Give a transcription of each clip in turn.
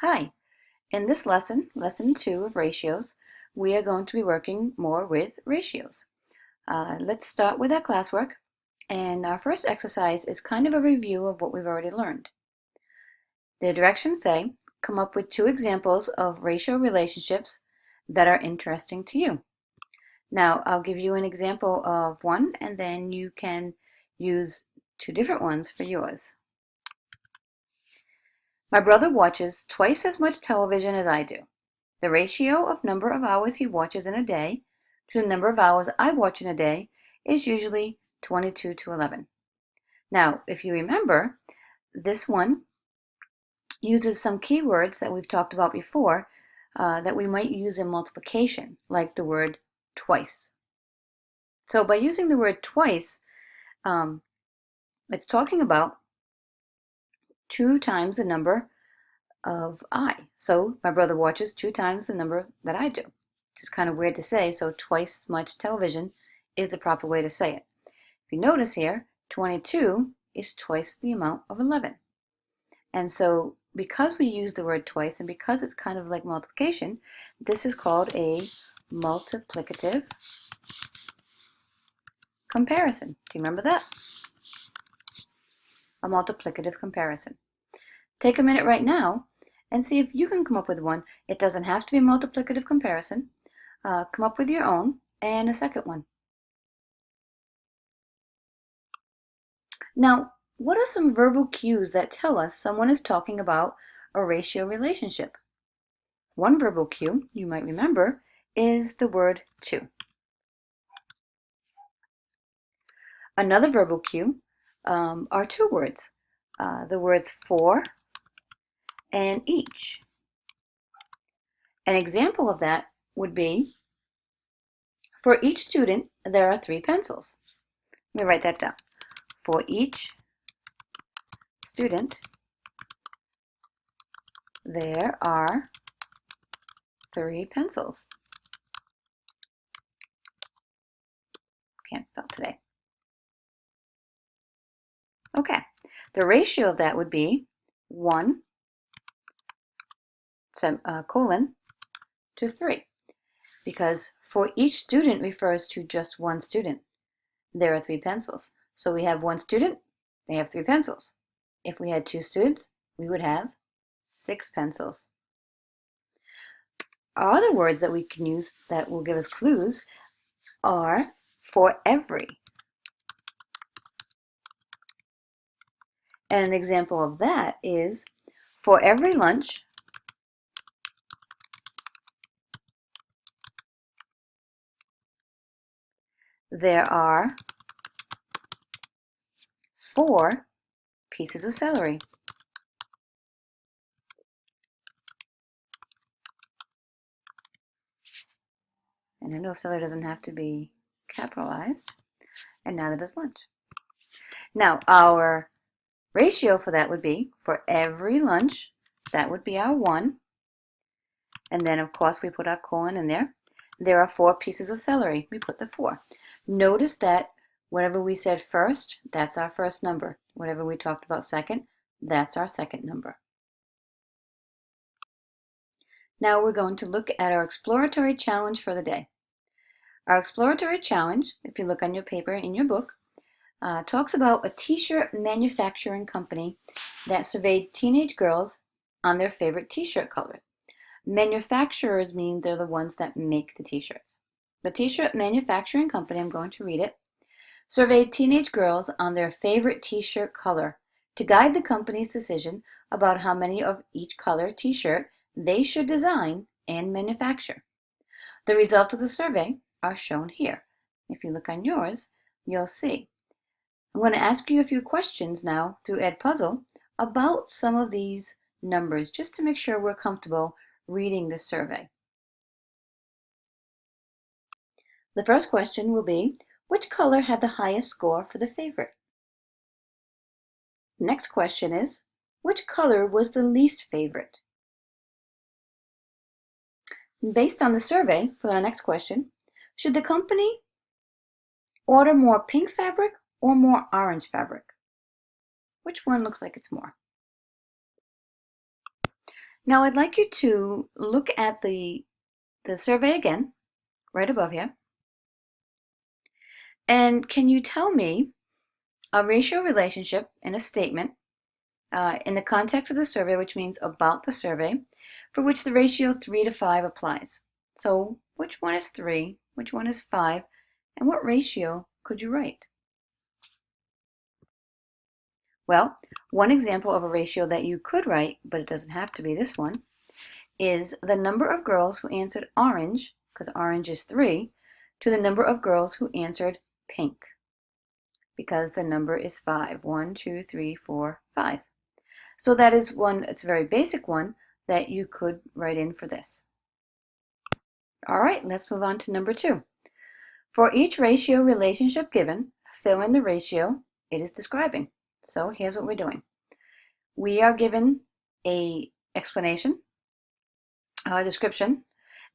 Hi, in this lesson, lesson 2 of ratios, we are going to be working more with ratios. Let's start with our classwork, and our first exercise is kind of a review of what we've already learned. The directions say, come up with 2 examples of ratio relationships that are interesting to you. Now, I'll give you an example of one, and then you can use 2 different ones for yours. My brother watches twice as much television as I do. The ratio of number of hours he watches in a day to the number of hours I watch in a day is usually 22 to 11. Now, if you remember, this one uses some keywords that we've talked about before that we might use in multiplication, like the word twice. So by using the word twice, it's talking about 2 times the number of I. So my brother watches 2 times the number that I do. It's kind of weird to say, so twice as much television is the proper way to say it. If you notice here, 22 is twice the amount of 11. And so because we use the word twice and because it's kind of like multiplication, this is called a multiplicative comparison. Do you remember that? A multiplicative comparison. Take a minute right now and see if you can come up with one. It doesn't have to be a multiplicative comparison. Come up with your own and a second one. Now, what are some verbal cues that tell us someone is talking about a ratio relationship? One verbal cue you might remember is the word to. Another verbal cue are 2 words, the words for and each. An example of that would be, for each student, there are 3 pencils. Let me write that down. For each student, there are 3 pencils. Can't spell today. Okay, the ratio of that would be 1 colon to 3, because for each student refers to just one student. There are 3 pencils. So we have 1 student, they have 3 pencils. If we had 2 students, we would have 6 pencils. Other words that we can use that will give us clues are for every. And an example of that is, for every lunch, there are 4 pieces of celery. And I know celery doesn't have to be capitalized, and neither does lunch. Now, our ratio for that would be, for every lunch, that would be our 1. And then, of course, we put our colon in there. There are 4 pieces of celery. We put the 4. Notice that whatever we said first, that's our first number. Whatever we talked about second, that's our second number. Now we're going to look at our exploratory challenge for the day. Our exploratory challenge, if you look on your paper in your book, talks about a t-shirt manufacturing company that surveyed teenage girls on their favorite t-shirt color. Manufacturers mean they're the ones that make the t-shirts. The t-shirt manufacturing company, I'm going to read it, surveyed teenage girls on their favorite t-shirt color to guide the company's decision about how many of each color t-shirt they should design and manufacture. The results of the survey are shown here. If you look on yours, you'll see. I'm going to ask you a few questions now through Edpuzzle about some of these numbers, just to make sure we're comfortable reading this survey. The first question will be, which color had the highest score for the favorite? The next question is, which color was the least favorite? Based on the survey, for our next question, should the company order more pink fabric or more orange fabric? Which one looks like it's more? Now I'd like you to look at the survey again, right above here. And can you tell me a ratio relationship in a statement in the context of the survey, which means about the survey, for which the ratio 3 to 5 applies? So which one is 3, which one is 5, and what ratio could you write? Well, one example of a ratio that you could write, but it doesn't have to be this one, is the number of girls who answered orange, because orange is 3, to the number of girls who answered pink, because the number is 5. 1, 2, 3, 4, 5. So that is one, it's a very basic one that you could write in for this. All right, let's move on to number 2. For each ratio relationship given, fill in the ratio it is describing. So here's what we're doing. We are given a explanation, a description,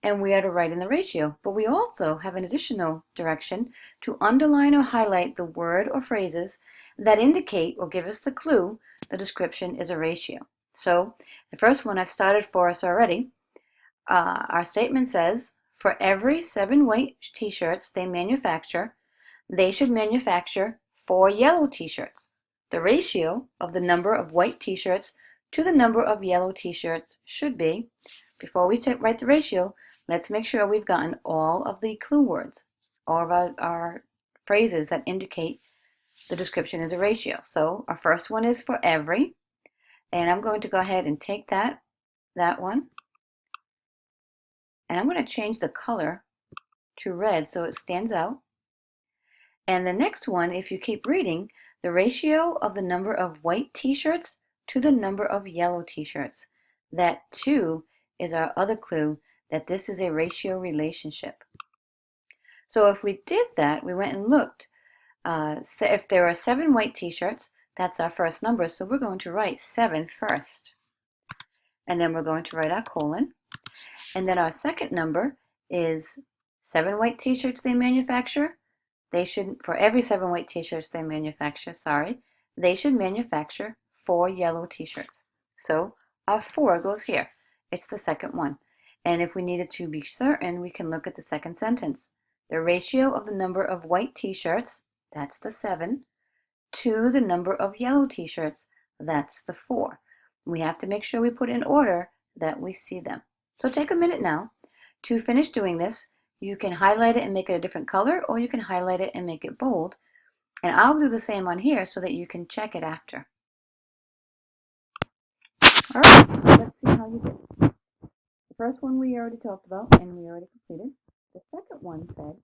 and we are to write in the ratio. But we also have an additional direction to underline or highlight the word or phrases that indicate or give us the clue the description is a ratio. So the first one I've started for us already. Our statement says, for every 7 white t-shirts they manufacture, they should manufacture 4 yellow t-shirts. The ratio of the number of white t-shirts to the number of yellow t-shirts should be, before we write the ratio, let's make sure we've gotten all of the clue words, all of our phrases that indicate the description is a ratio. So our first one is for every, and I'm going to go ahead and take that one, and I'm going to change the color to red so it stands out. And the next one, if you keep reading, the ratio of the number of white t-shirts to the number of yellow t-shirts. That too is our other clue that this is a ratio relationship. So if we did that, we went and looked, so if there are 7 white t-shirts, that's our first number, so we're going to write 7 first. And then we're going to write our colon. And then our second number is 7 white t-shirts they manufacture. They should, for every 7 white t-shirts they manufacture, they should manufacture 4 yellow t-shirts. So our 4 goes here. It's the second one. And if we needed to be certain, we can look at the second sentence. The ratio of the number of white t-shirts, that's the 7, to the number of yellow t-shirts, that's the 4. We have to make sure we put in order that we see them. So take a minute now to finish doing this. You can highlight it and make it a different color, or you can highlight it and make it bold. And I'll do the same on here so that you can check it after. All right, let's see how you did. The first one we already talked about and we already completed. The second one said,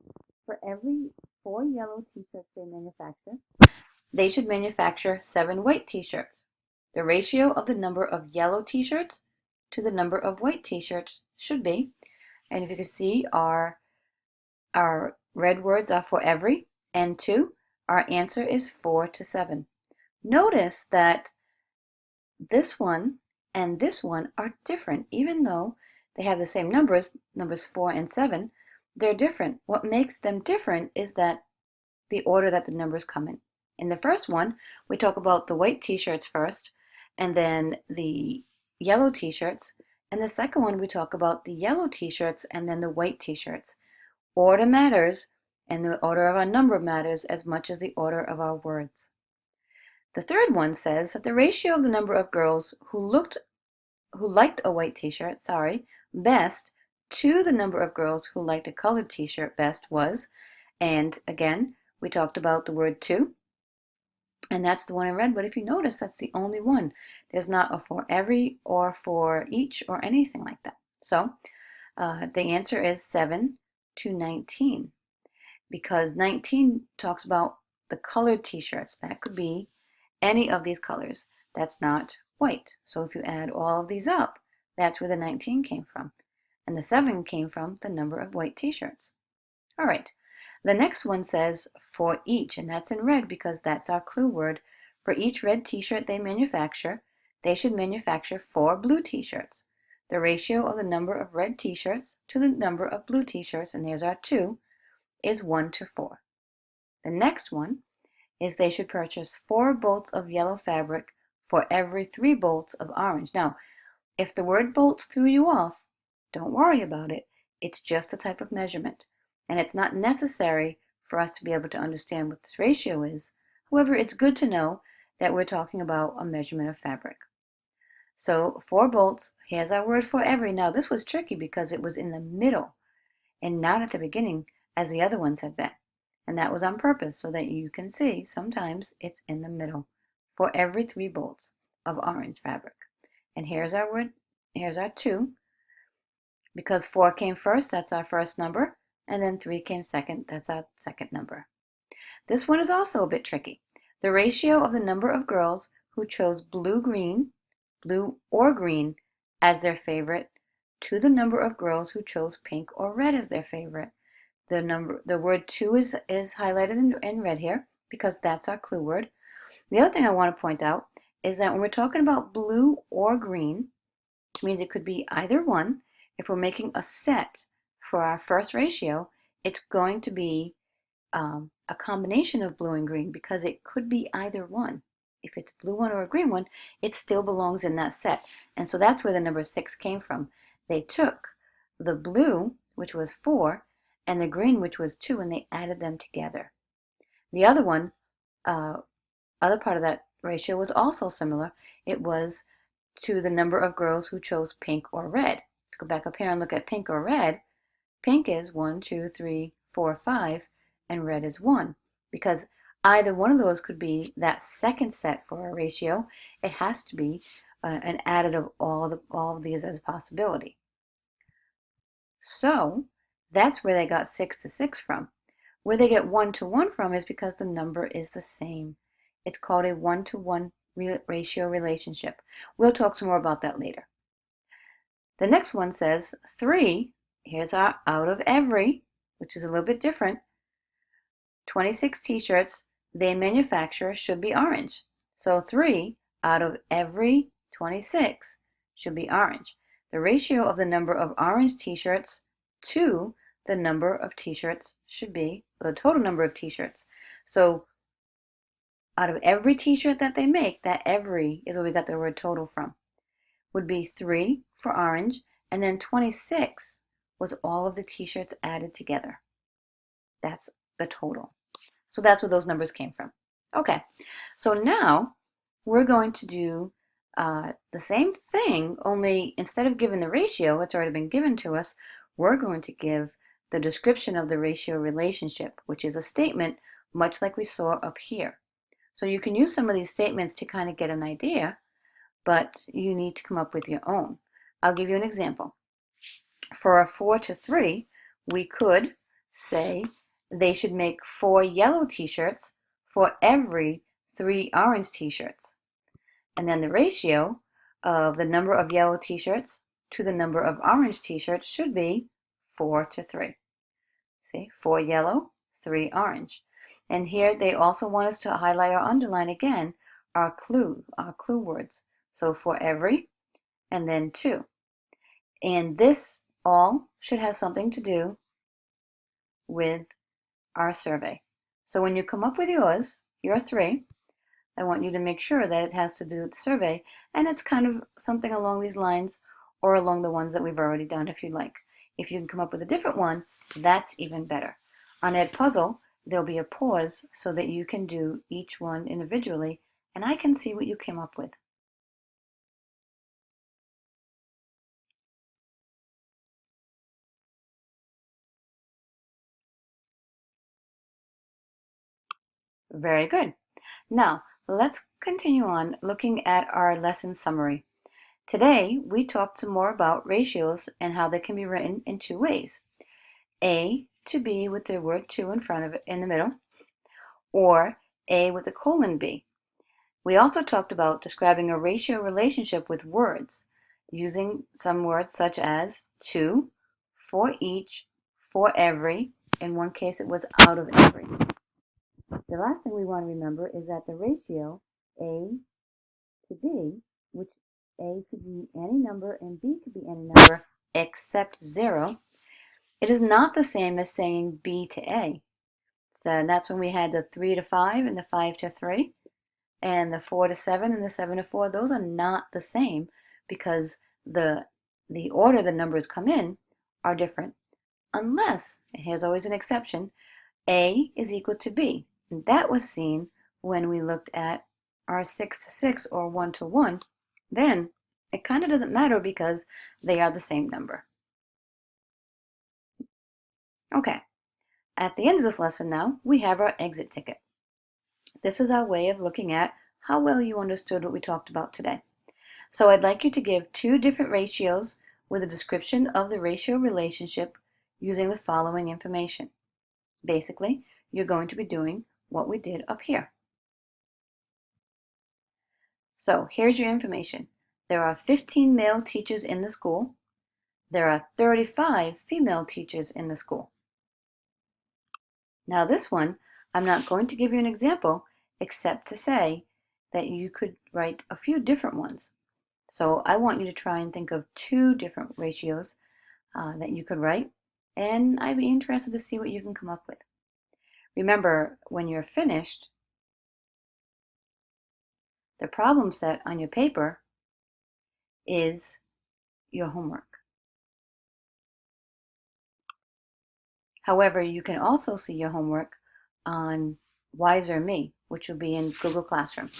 for every 4 yellow t-shirts they manufacture, they should manufacture 7 white t-shirts. The ratio of the number of yellow t-shirts to the number of white t-shirts should be, and if you can see, our red words are for every and to. Our answer is 4 to 7. Notice that this one and this one are different, even though they have the same numbers 4 and 7, they're different. What makes them different is that the order that the numbers come in. In the first one, we talk about the white t-shirts first, and then the yellow t-shirts. And the second one, we talk about the yellow t-shirts and then the white t-shirts. Order matters, and the order of our number matters as much as the order of our words. The third one says that the ratio of the number of girls who liked a white t-shirt, best to the number of girls who liked a colored t-shirt best was, and again, we talked about the word to, and that's the one in red, but if you notice, that's the only one. There's not a for every or for each or anything like that. So the answer is 7 to 19, because 19 talks about the colored t-shirts. That could be any of these colors. That's not white. So if you add all of these up, that's where the 19 came from. And the 7 came from the number of white t-shirts. All right. The next one says for each, and that's in red because that's our clue word. For each red t-shirt they manufacture, they should manufacture 4 blue t-shirts. The ratio of the number of red t-shirts to the number of blue t-shirts, and there's our 2, is 1 to 4. The next one is they should purchase 4 bolts of yellow fabric for every 3 bolts of orange. Now, If the word bolts threw you off, don't worry about it. It's just a type of measurement, and it's not necessary for us to be able to understand what this ratio is. However, it's good to know that we're talking about a measurement of fabric. So 4 bolts, here's our word for every. Now this was tricky because it was in the middle and not at the beginning as the other ones have been. And that was on purpose so that you can see sometimes it's in the middle for every 3 bolts of orange fabric. And here's our word, here's our 2. Because 4 came first, that's our first number, and then 3 came second, that's our second number. This one is also a bit tricky. The ratio of the number of girls who chose blue or green as their favorite to the number of girls who chose pink or red as their favorite. The word 2 is highlighted in red here because that's our clue word. The other thing I want to point out is that when we're talking about blue or green, which means it could be either one, if we're making a set for our first ratio, it's going to be a combination of blue and green because it could be either one. If it's blue one or a green one, it still belongs in that set. And so that's where the number 6 came from. They took the blue, which was 4, and the green, which was 2, and they added them together. The other one, other part of that ratio was also similar. It was to the number of girls who chose pink or red. If you go back up here and look at pink or red, pink is 1, 2, 3, 4, 5, and red is 1. Because either one of those could be that second set for our ratio. It has to be an added of all of these as a possibility. So that's where they got 6 to 6 from. Where they get 1 to 1 from is because the number is the same. It's called a 1 to 1 ratio relationship. We'll talk some more about that later. The next one says 3, here's our out of every, which is a little bit different. 26 t-shirts they manufacture should be orange. So 3 out of every 26 should be orange. The ratio of the number of orange t-shirts to the number of t-shirts should be the total number of t-shirts. So out of every t-shirt that they make, that every is where we got the word total from, would be 3 for orange, and then 26 was all of the t-shirts added together. That's the total. So that's where those numbers came from. Okay, so now we're going to do the same thing, only instead of giving the ratio, it's already been given to us, we're going to give the description of the ratio relationship, which is a statement much like we saw up here. So you can use some of these statements to kind of get an idea, but you need to come up with your own. I'll give you an example. For a 4 to 3, we could say they should make 4 yellow t-shirts for every 3 orange t-shirts. And then the ratio of the number of yellow t-shirts to the number of orange t-shirts should be 4 to 3. See, 4 yellow, 3 orange. And here they also want us to highlight or underline again our clue words. So for every, and then 2. And this all should have something to do with our survey. So when you come up with yours, your 3, I want you to make sure that it has to do with the survey, and it's kind of something along these lines or along the ones that we've already done if you'd like. If you can come up with a different one, that's even better. On Edpuzzle, there'll be a pause so that you can do each one individually, and I can see what you came up with. Very good. Now, let's continue on looking at our lesson summary. Today, we talked some more about ratios and how they can be written in 2 ways. A to B with the word 2 in front of it in the middle, or A with a colon B. We also talked about describing a ratio relationship with words, using some words such as 2, for each, for every. In one case, it was out of every. The last thing we want to remember is that the ratio A to B, which A could be any number and B could be any number except 0, it is not the same as saying B to A. So that's when we had the 3 to 5 and the 5 to 3, and the 4 to 7 and the 7 to 4. Those are not the same because the order the numbers come in are different, unless, and here's always an exception, A is equal to B. And that was seen when we looked at our 6 to 6 or 1 to 1. Then it kind of doesn't matter because they are the same number. Okay, at the end of this lesson now, we have our exit ticket. This is our way of looking at how well you understood what we talked about today. So I'd like you to give two different ratios with a description of the ratio relationship using the following information. Basically, you're going to be doing what we did up here. So here's your information. There are 15 male teachers in the school. There are 35 female teachers in the school. Now this one, I'm not going to give you an example except to say that you could write a few different ones. So I want you to try and think of two different ratios that you could write, and I'd be interested to see what you can come up with. Remember, when you're finished, the problem set on your paper is your homework. However, you can also see your homework on Wiser Me, which will be in Google Classroom.